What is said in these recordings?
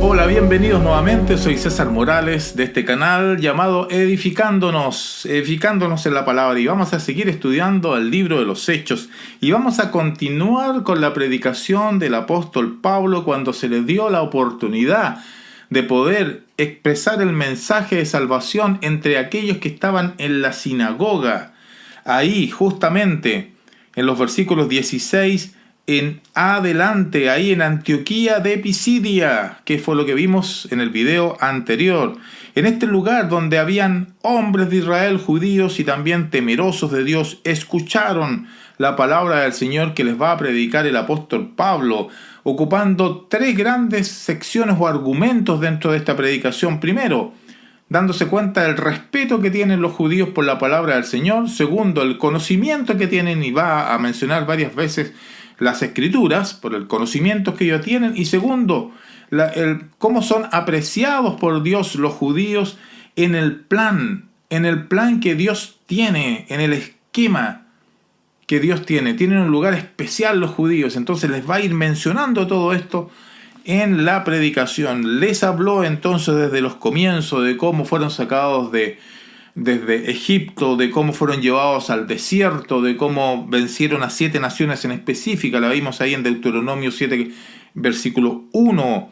Hola, bienvenidos nuevamente. Soy César Morales de este canal llamado Edificándonos en la Palabra, y vamos a seguir estudiando el libro de los Hechos y vamos a continuar con la predicación del apóstol Pablo cuando se le dio la oportunidad de poder expresar el mensaje de salvación entre aquellos que estaban en la sinagoga. Ahí, justamente, en los versículos 16 en adelante, ahí en Antioquía de Pisidia, que fue lo que vimos en el video anterior. En este lugar donde habían hombres de Israel, judíos y también temerosos de Dios, escucharon la palabra del Señor que les va a predicar el apóstol Pablo, ocupando tres grandes secciones o argumentos dentro de esta predicación. Primero, dándose cuenta del respeto que tienen los judíos por la palabra del Señor. Segundo, el conocimiento que tienen, y va a mencionar varias veces las escrituras, por el conocimiento que ellos tienen. Y segundo, cómo son apreciados por Dios los judíos en el plan que Dios tiene, en el esquema que Dios tiene. Tienen un lugar especial los judíos, entonces les va a ir mencionando todo esto en la predicación. Les habló entonces desde los comienzos de cómo fueron sacados desde Egipto, de cómo fueron llevados al desierto, de cómo vencieron a 7 naciones en específica. La vimos ahí en Deuteronomio 7, versículo 1,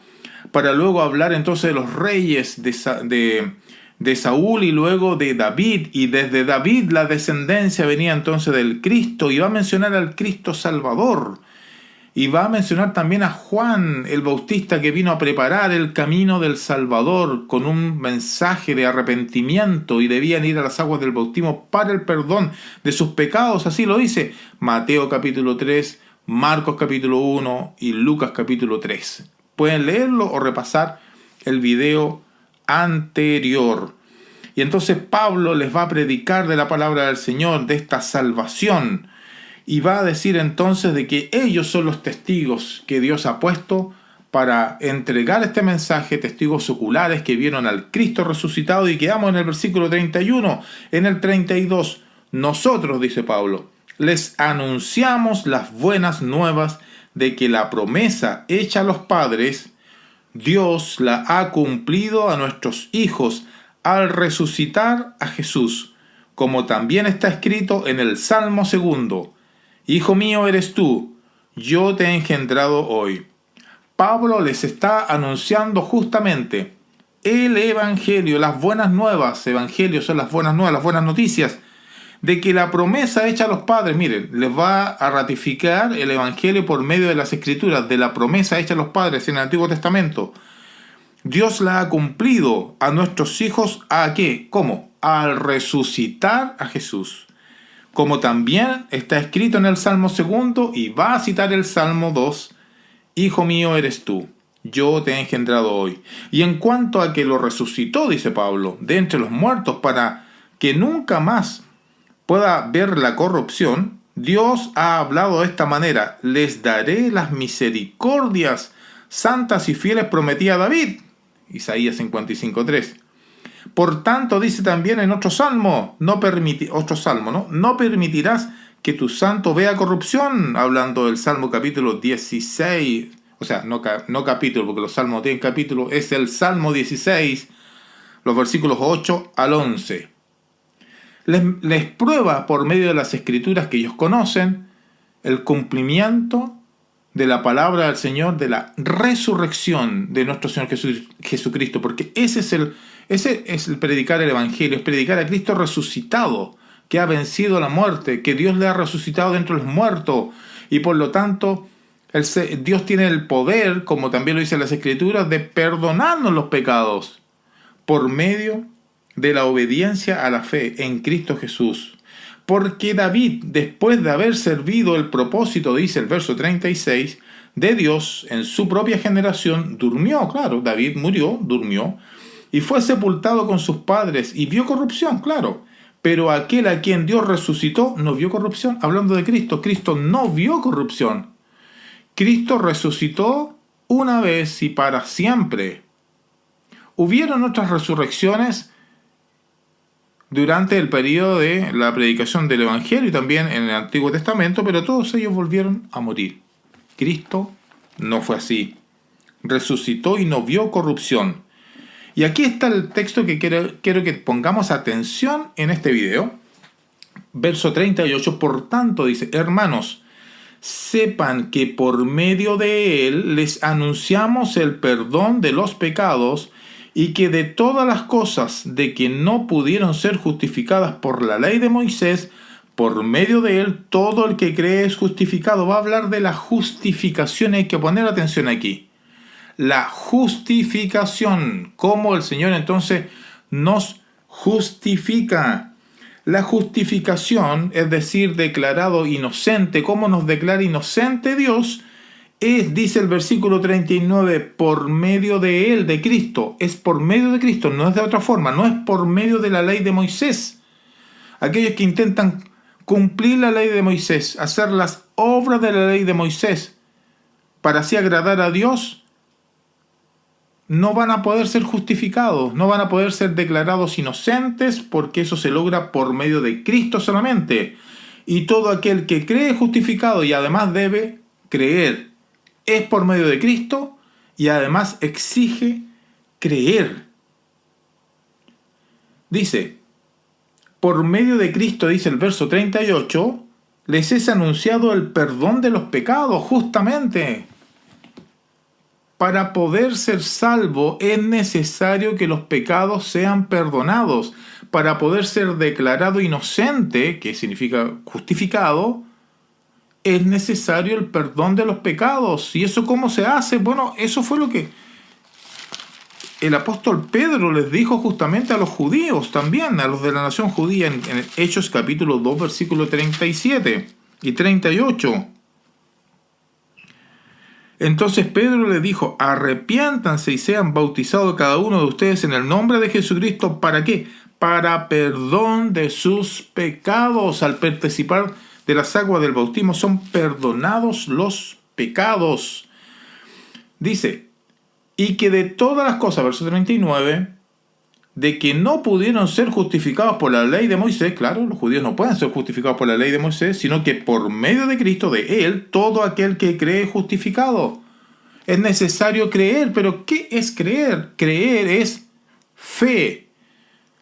para luego hablar entonces de los reyes de Saúl y luego de David, y desde David la descendencia venía entonces del Cristo, y va a mencionar al Cristo Salvador. Y va a mencionar también a Juan el Bautista, que vino a preparar el camino del Salvador con un mensaje de arrepentimiento, y debían ir a las aguas del bautismo para el perdón de sus pecados. Así lo dice Mateo capítulo 3, Marcos capítulo 1 y Lucas capítulo 3. Pueden leerlo o repasar el video anterior. Y entonces Pablo les va a predicar de la palabra del Señor, de esta salvación. Y va a decir entonces de que ellos son los testigos que Dios ha puesto para entregar este mensaje, testigos oculares que vieron al Cristo resucitado. Y quedamos en el versículo 31, en el 32. Nosotros, dice Pablo, les anunciamos las buenas nuevas de que la promesa hecha a los padres, Dios la ha cumplido a nuestros hijos al resucitar a Jesús, como también está escrito en el Salmo 2. Hijo mío eres tú, yo te he engendrado hoy. Pablo les está anunciando justamente el Evangelio, las buenas nuevas. Evangelio son las buenas nuevas, las buenas noticias, de que la promesa hecha a los padres, miren, les va a ratificar el Evangelio por medio de las Escrituras, de la promesa hecha a los padres en el Antiguo Testamento. Dios la ha cumplido a nuestros hijos, ¿a qué? ¿Cómo? Al resucitar a Jesús. Como también está escrito en el Salmo 2, y va a citar el Salmo 2, Hijo mío eres tú, yo te he engendrado hoy. Y en cuanto a que lo resucitó, dice Pablo, de entre los muertos, para que nunca más pueda ver la corrupción, Dios ha hablado de esta manera: les daré las misericordias santas y fieles prometidas a David. Isaías 55:3. Por tanto, dice también en otro salmo, no permitirás que tu santo vea corrupción, hablando del Salmo capítulo 16, o sea, no capítulo, porque los salmos tienen capítulo, es el Salmo 16, los versículos 8 al 11. Les prueba por medio de las escrituras que ellos conocen el cumplimiento de la palabra del Señor, de la resurrección de nuestro Señor Jesucristo, porque ese es el predicar el Evangelio, es predicar a Cristo resucitado, que ha vencido la muerte, que Dios le ha resucitado dentro de los muertos, y por lo tanto Dios tiene el poder, como también lo dicen las Escrituras, de perdonarnos los pecados por medio de la obediencia a la fe en Cristo Jesús. Porque David, después de haber servido el propósito, dice el verso 36, de Dios en su propia generación, durmió. Claro, David murió, durmió, y fue sepultado con sus padres, y vio corrupción, claro. Pero aquel a quien Dios resucitó no vio corrupción. Hablando de Cristo, Cristo no vio corrupción. Cristo resucitó una vez y para siempre. Hubieron otras resurrecciones durante el periodo de la predicación del Evangelio y también en el Antiguo Testamento, pero todos ellos volvieron a morir. Cristo no fue así. Resucitó y no vio corrupción. Y aquí está el texto que quiero que pongamos atención en este video. Verso 38, por tanto, dice: hermanos, sepan que por medio de él les anunciamos el perdón de los pecados, y que de todas las cosas de que no pudieron ser justificadas por la ley de Moisés, por medio de él todo el que cree es justificado. Va a hablar de la justificación, hay que poner atención aquí. La justificación, cómo el Señor entonces nos justifica. La justificación, es decir, declarado inocente, ¿cómo nos declara inocente Dios? Es, dice el versículo 39, por medio de Él, de Cristo. Es por medio de Cristo, no es de otra forma, no es por medio de la ley de Moisés. Aquellos que intentan cumplir la ley de Moisés, hacer las obras de la ley de Moisés, para así agradar a Dios, no van a poder ser justificados, no van a poder ser declarados inocentes, porque eso se logra por medio de Cristo solamente. Y todo aquel que cree es justificado, y además debe creer. Es por medio de Cristo y además exige creer. Dice, por medio de Cristo, dice el verso 38, les es anunciado el perdón de los pecados, justamente. Para poder ser salvo es necesario que los pecados sean perdonados. Para poder ser declarado inocente, que significa justificado, es necesario el perdón de los pecados. ¿Y eso cómo se hace? Bueno, eso fue lo que el apóstol Pedro les dijo justamente a los judíos también, a los de la nación judía, en Hechos capítulo 2, versículo 37 y 38. Entonces Pedro les dijo: arrepiéntanse y sean bautizados cada uno de ustedes en el nombre de Jesucristo. ¿Para qué? Para perdón de sus pecados. Al participar de las aguas del bautismo son perdonados los pecados. Dice, y que de todas las cosas, verso 39, de que no pudieron ser justificados por la ley de Moisés. Claro, los judíos no pueden ser justificados por la ley de Moisés, sino que por medio de Cristo, de Él, todo aquel que cree es justificado. Es necesario creer, pero ¿qué es creer? Creer es fe.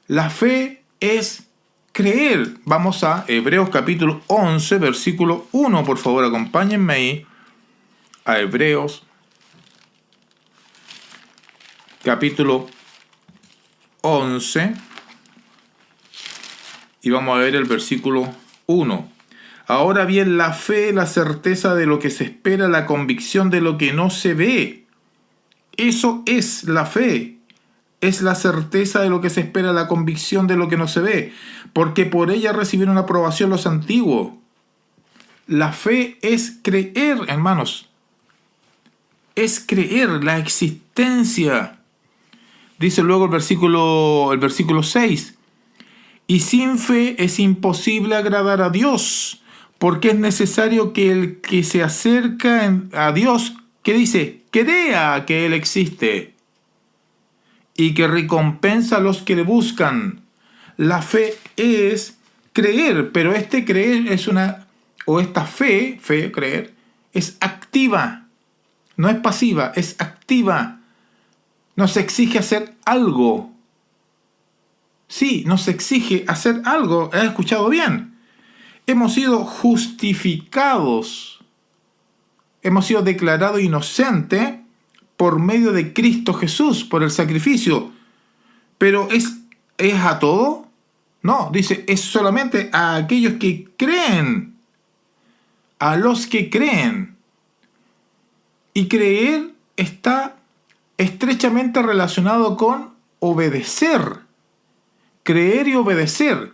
La fe es creer. Vamos a Hebreos capítulo 11, versículo 1. Por favor, acompáñenme ahí a Hebreos capítulo 11 y vamos a ver el versículo 1. Ahora bien, la fe, la certeza de lo que se espera, la convicción de lo que no se ve. Eso es la fe. Es la certeza de lo que se espera, la convicción de lo que no se ve. Porque por ella recibieron aprobación los antiguos. La fe es creer, hermanos. Es creer la existencia. Dice luego el versículo 6. Y sin fe es imposible agradar a Dios, porque es necesario que el que se acerca a Dios, ¿qué dice? Crea que Él existe y que recompensa a los que le buscan. La fe es creer, pero creer es esta fe, creer, es activa, no es pasiva, es activa. Nos exige hacer algo. Sí, nos exige hacer algo. ¿Has escuchado bien? Hemos sido justificados. Hemos sido declarados inocentes por medio de Cristo Jesús, por el sacrificio. Pero ¿es a todo? No, dice, es solamente a aquellos que creen. A los que creen. Y creer está estrechamente relacionado con obedecer. Creer y obedecer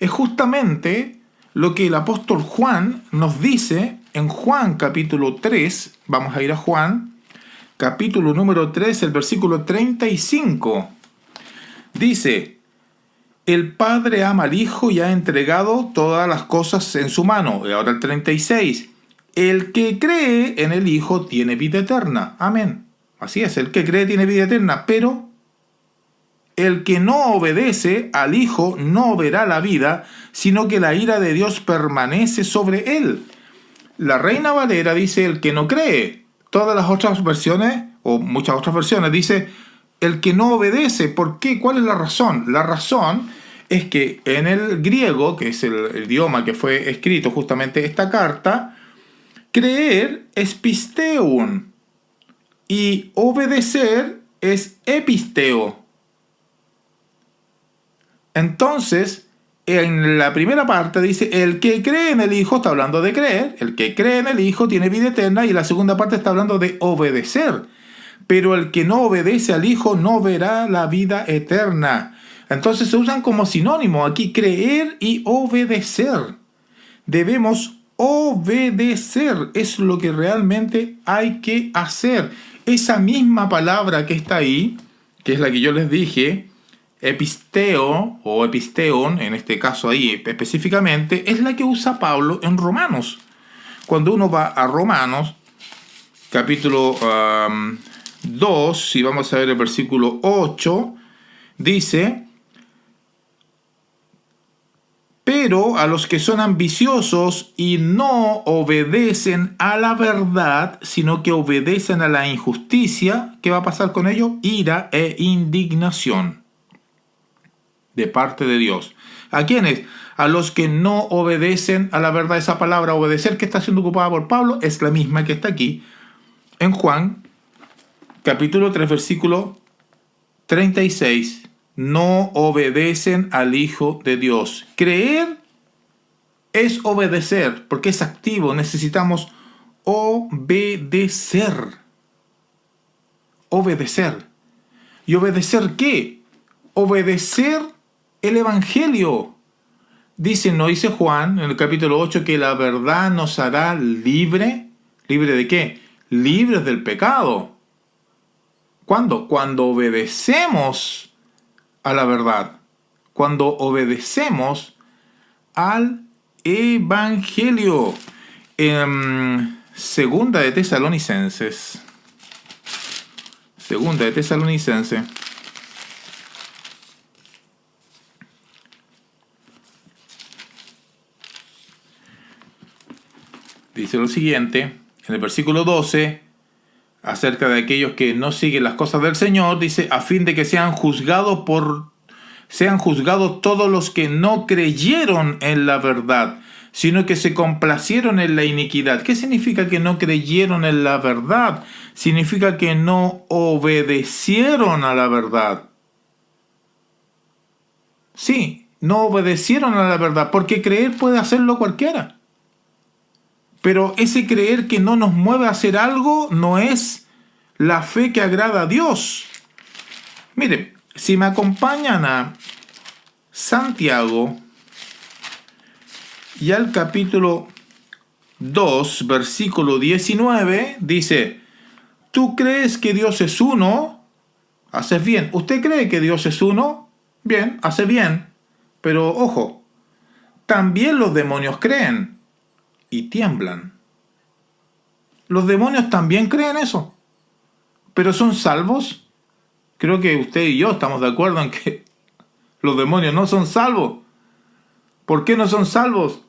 es justamente lo que el apóstol Juan nos dice en Juan capítulo 3. Vamos a ir a Juan, capítulo número 3, el versículo 35. Dice, el Padre ama al Hijo y ha entregado todas las cosas en su mano. Y ahora el 36. El que cree en el Hijo tiene vida eterna. Amén. Así es, el que cree tiene vida eterna, pero el que no obedece al Hijo no verá la vida, sino que la ira de Dios permanece sobre él. La Reina Valera dice el que no cree. Todas las otras versiones, o muchas otras versiones, dice el que no obedece. ¿Por qué? ¿Cuál es la razón? La razón es que en el griego, que es el idioma que fue escrito justamente esta carta, creer es pisteun y obedecer es episteo. Entonces, en la primera parte dice, el que cree en el Hijo, está hablando de creer, el que cree en el Hijo tiene vida eterna, y la segunda parte está hablando de obedecer. Pero el que no obedece al Hijo no verá la vida eterna. Entonces se usan como sinónimo aquí creer y obedecer. Debemos obedecer, es lo que realmente hay que hacer. Esa misma palabra que está ahí, que es la que yo les dije, episteo o episteon, en este caso ahí específicamente, es la que usa Pablo en Romanos. Cuando uno va a Romanos, capítulo 2, si vamos a ver el versículo 8, dice: pero a los que son ambiciosos y no obedecen a la verdad, sino que obedecen a la injusticia, ¿qué va a pasar con ellos? Ira e indignación de parte de Dios. ¿A quiénes? A los que no obedecen a la verdad. Esa palabra obedecer que está siendo ocupada por Pablo es la misma que está aquí en Juan, capítulo 3, versículo 36. No obedecen al Hijo de Dios. Creer es obedecer, porque es activo. Necesitamos obedecer. Obedecer. ¿Y obedecer qué? Obedecer el Evangelio. Dice Juan en el capítulo 8 que la verdad nos hará libre. ¿Libre de qué? Libres del pecado. ¿Cuándo? Cuando obedecemos a la verdad. Cuando obedecemos al Evangelio. Segunda de Tesalonicenses. Segunda de Tesalonicenses. Dice lo siguiente, en el versículo 12, acerca de aquellos que no siguen las cosas del Señor, dice, a fin de que sean juzgados todos los que no creyeron en la verdad, sino que se complacieron en la iniquidad. ¿Qué significa que no creyeron en la verdad? Significa que no obedecieron a la verdad. Sí, no obedecieron a la verdad, porque creer puede hacerlo cualquiera. Pero ese creer que no nos mueve a hacer algo no es la fe que agrada a Dios. Miren, si me acompañan a Santiago y al capítulo 2, versículo 19, dice, ¿tú crees que Dios es uno? Haces bien. ¿Usted cree que Dios es uno? Bien, hace bien. Pero ojo, también los demonios creen y tiemblan. Los demonios también creen eso. ¿Pero son salvos? Creo que usted y yo estamos de acuerdo en que los demonios no son salvos. ¿Por qué no son salvos?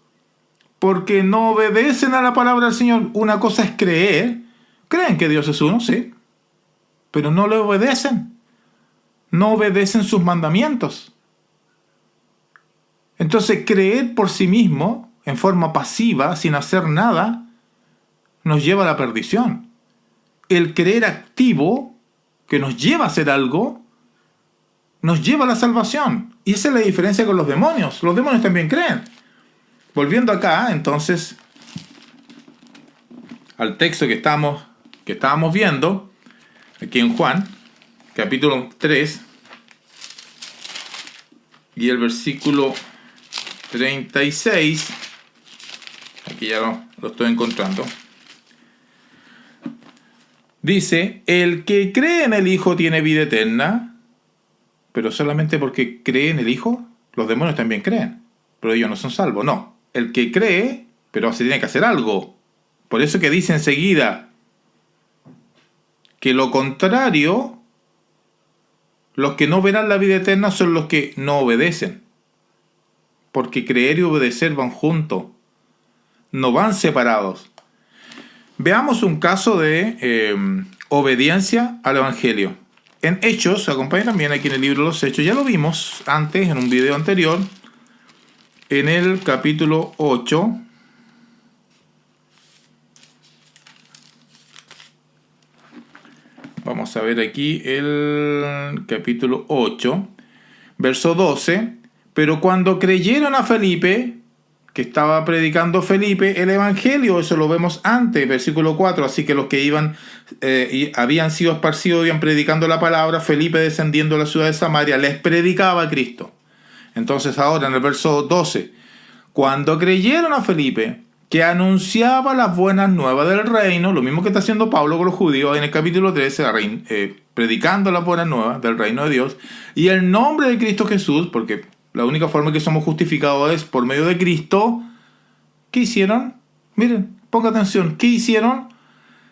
Porque no obedecen a la palabra del Señor. Una cosa es creer. Creen que Dios es uno, sí. Pero no le obedecen. No obedecen sus mandamientos. Entonces, creer por sí mismo, en forma pasiva, sin hacer nada, nos lleva a la perdición. El creer activo, que nos lleva a hacer algo, nos lleva a la salvación. Y esa es la diferencia con los demonios. Los demonios también creen. Volviendo acá, entonces, al texto que estábamos viendo, aquí en Juan, capítulo 3, y el versículo 36, aquí ya lo estoy encontrando. Dice, el que cree en el Hijo tiene vida eterna, pero solamente porque cree en el Hijo. Los demonios también creen, pero ellos no son salvos. No, el que cree, pero se tiene que hacer algo. Por eso que dice enseguida que lo contrario, los que no verán la vida eterna son los que no obedecen. Porque creer y obedecer van juntos, no van separados. Veamos un caso de obediencia al Evangelio. En Hechos, acompaña también aquí en el libro de los Hechos, ya lo vimos antes en un video anterior, en el capítulo 8. Vamos a ver aquí el capítulo 8, verso 12. Pero cuando creyeron a Felipe, que estaba predicando Felipe el Evangelio, eso lo vemos antes, versículo 4, así que los que iban y habían sido esparcidos, iban predicando la palabra, Felipe descendiendo a la ciudad de Samaria, les predicaba a Cristo. Entonces ahora en el verso 12, cuando creyeron a Felipe, que anunciaba las buenas nuevas del reino, lo mismo que está haciendo Pablo con los judíos en el capítulo 13, predicando las buenas nuevas del reino de Dios, y el nombre de Cristo Jesús, porque la única forma que somos justificados es por medio de Cristo. ¿Qué hicieron? Miren, ponga atención. ¿Qué hicieron?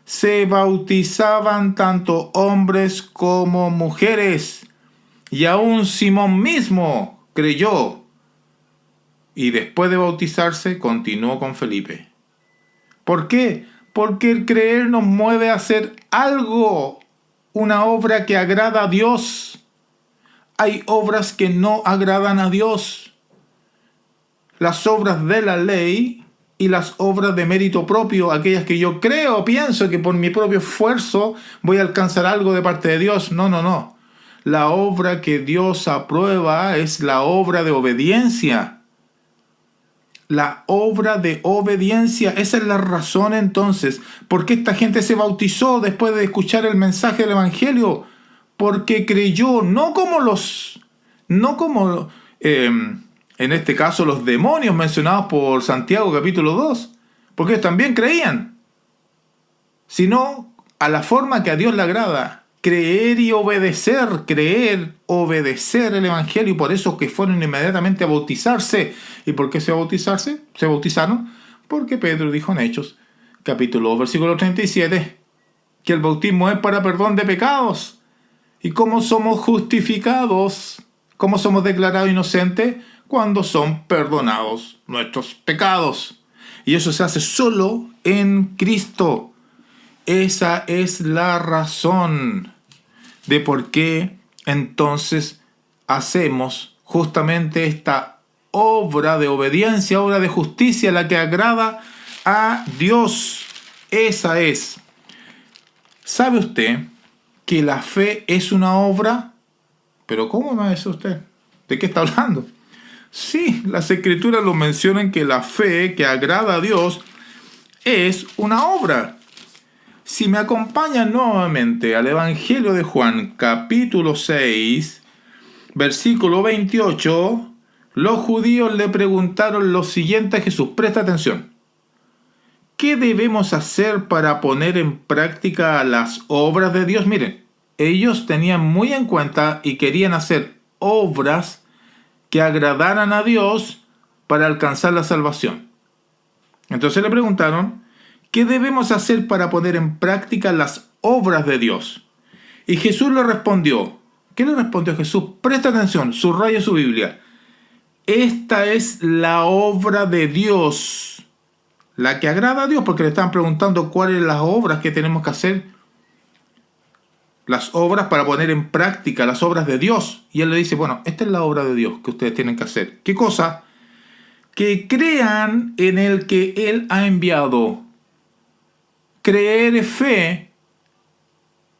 Se bautizaban tanto hombres como mujeres. Y aún Simón mismo creyó. Y después de bautizarse, continuó con Felipe. ¿Por qué? Porque el creer nos mueve a hacer algo. Una obra que agrada a Dios. Hay obras que no agradan a Dios. Las obras de la ley y las obras de mérito propio, aquellas que yo creo, pienso que por mi propio esfuerzo voy a alcanzar algo de parte de Dios. No. La obra que Dios aprueba es la obra de obediencia. La obra de obediencia. Esa es la razón entonces por qué esta gente se bautizó después de escuchar el mensaje del Evangelio. Porque creyó, no como en este caso los demonios mencionados por Santiago capítulo 2, porque ellos también creían, sino a la forma que a Dios le agrada, creer y obedecer, obedecer el Evangelio, y por eso que fueron inmediatamente a bautizarse. ¿Y por qué se bautizaron? Porque Pedro dijo en Hechos capítulo 2, versículo 37, que el bautismo es para perdón de pecados. ¿Y cómo somos justificados? ¿Cómo somos declarados inocentes? Cuando son perdonados nuestros pecados. Y eso se hace solo en Cristo. Esa es la razón de por qué entonces hacemos justamente esta obra de obediencia, obra de justicia, la que agrada a Dios. Esa es. ¿Sabe usted que la fe es una obra? ¿Pero cómo me dice usted? ¿De qué está hablando? Sí, las Escrituras lo mencionan, que la fe que agrada a Dios es una obra. Si me acompañan nuevamente al Evangelio de Juan, capítulo 6, versículo 28, los judíos le preguntaron lo siguiente a Jesús. Presta atención. ¿Qué debemos hacer para poner en práctica las obras de Dios? Miren, ellos tenían muy en cuenta y querían hacer obras que agradaran a Dios para alcanzar la salvación. Entonces le preguntaron, ¿qué debemos hacer para poner en práctica las obras de Dios? Y Jesús le respondió. ¿Qué le respondió Jesús? Presta atención, subraya su Biblia. Esta es la obra de Dios, la que agrada a Dios, porque le están preguntando cuáles son las obras que tenemos que hacer. Las obras para poner en práctica las obras de Dios. Y él le dice, bueno, esta es la obra de Dios que ustedes tienen que hacer. ¿Qué cosa? Que crean en el que Él ha enviado. Creer es fe.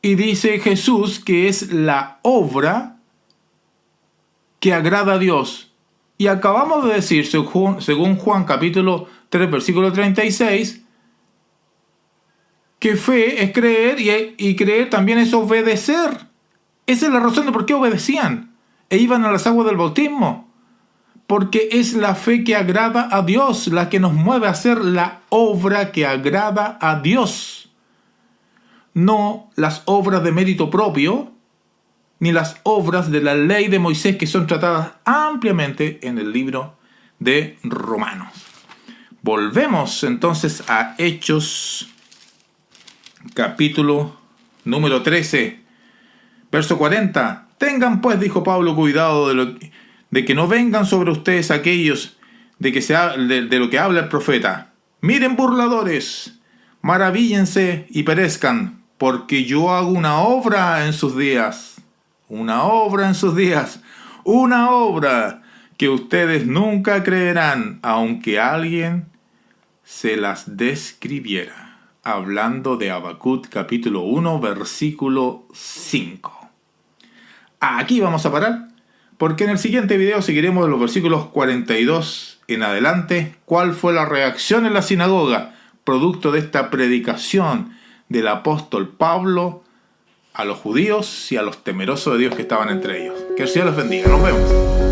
Y dice Jesús que es la obra que agrada a Dios. Y acabamos de decir, según Juan capítulo 3, versículo 36, que fe es creer y creer también es obedecer. Esa es la razón de por qué obedecían e iban a las aguas del bautismo. Porque es la fe que agrada a Dios la que nos mueve a hacer la obra que agrada a Dios. No las obras de mérito propio, ni las obras de la ley de Moisés, que son tratadas ampliamente en el libro de Romanos. Volvemos entonces a Hechos, capítulo número 13, verso 40. Tengan pues, dijo Pablo, cuidado de que no vengan sobre ustedes aquellos de lo que habla el profeta. Miren, burladores, Maravíllense y perezcan, porque yo hago una obra en sus días. Una obra en sus días. Una obra que ustedes nunca creerán, aunque alguien se las describiera. Hablando de Habacuc capítulo 1, versículo 5. Aquí vamos a parar, porque en el siguiente video seguiremos de los versículos 42 en adelante. ¿Cuál fue la reacción en la sinagoga, producto de esta predicación del apóstol Pablo a los judíos y a los temerosos de Dios que estaban entre ellos? Que el Señor los bendiga. Nos vemos.